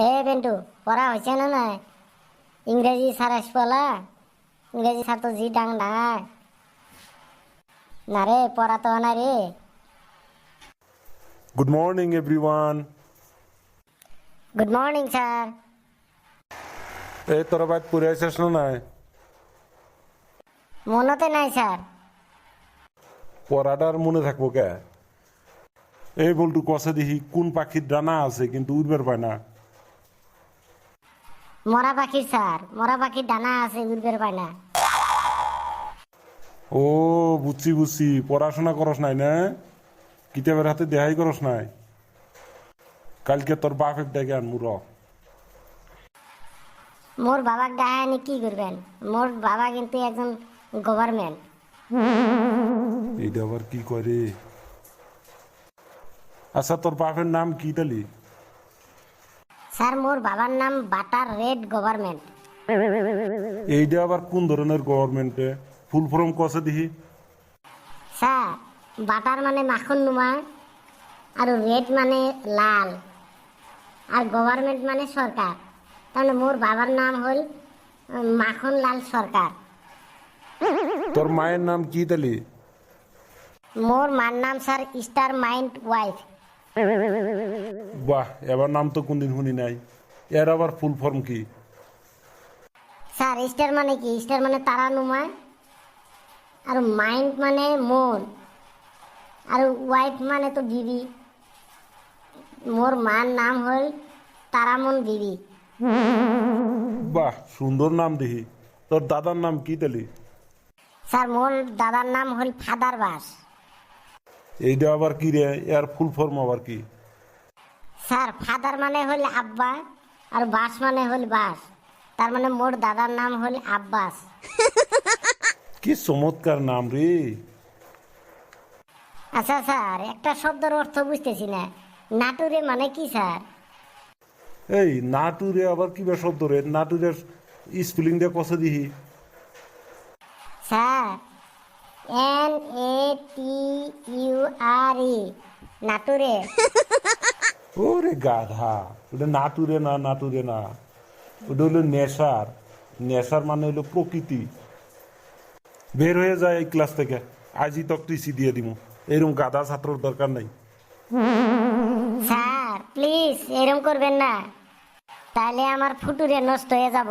এ bento পড়া হয়েছে না না? ইংরেজি স্যার আসবলা, ইংরেজি স্যার তো জি ডাং ডাঙায় না রে, পড়া তো না রে। Good morning, everyone. Good morning sir. এই তোরা বাইত পড়ে আইসাস না নাই? মনতে নাই স্যার। পড়াটা আর মনে থাকবো কে? এই বলটু কষে দেখি কোন পাখির ডানা আছে কিন্তু উড়বার পায় না। মরা পাখির স্যার, মরা পাখির ডানা আছে, উড়বের পায় না। ও বুঝছি বুঝছি, পড়াশোনা করস নাই না? কিতাবের হাতে দেহাই করস নাই? কালকে তোর বাপের ডেকে আনমু র। মোর বাবাক ডাহানি কি করবেন? মোর বাবা কিন্তু একজন গভর্নমেন্ট। এইটা আবার কি করে? আচ্ছা তোর বাপের নাম কি তালি? স্যার মোর বাবার নাম বাটার রেড গভর্নমেন্ট। এইটা আবার কোন ধরনের গভর্নমেন্টে? ফুল ফর্ম কষে দেখি। স্যার বাটার মানে মাখন নুমা, আর রেড মানে লাল, আর গভর্নমেন্ট মানে সরকার। তাহলে মোর বাবার নাম হল মাখন লাল সরকার। তোর মায়ের নাম কি তালি? মোর মার নাম স্যার স্টার মাইন্ড ওয়াইফ। বাহ, এবার নাম তো কোনদিন শুনি নাই। এর আবার ফুল ফর্ম কি? স্যার স্টার মানে কি? স্টার মানে তারা নুমা, আর মাইন্ড মানে মন, আর ওয়াইফ মানে তো বিবি। মোর মার নাম হল তারামন বিবি। বাহ, সুন্দর নাম দেখি। তোর দাদার নাম কি তালি? স্যার মোর দাদার নাম হল ফাদার বাস। এইটা আবার কি রে? এর ফুল ফর্ম আবার কি? স্যার ফাদার মানে হল আব্বা, আর বাস মানে হল বাস। তার মানে মোর দাদার নাম হল আব্বাস। কি চমৎকার নাম রে। আচ্ছা স্যার, একটা শব্দের অর্থ বুঝতেছি না। নাটুরে মানে কি স্যার? এই নাটুরে আবার কি বা শব্দ রে? নাটুরের স্পেলিং দিয়ে কষে দিহি। Sir NATURE, নাটুরে। ওরে গাধা, ওটা নাটুরে না, নাটুরে না, ওটা হলো নেশার। নেশার মানে হলো প্রকৃতি। বের হয়ে যায় এই ক্লাস থেকে, আজই তক টিসি দিয়ে দিব। এরকম গাধা ছাত্রর দরকার নাই। স্যার প্লিজ এরম করবেন না, তাহলে আমার ফুটুরে নষ্ট হয়ে যাব।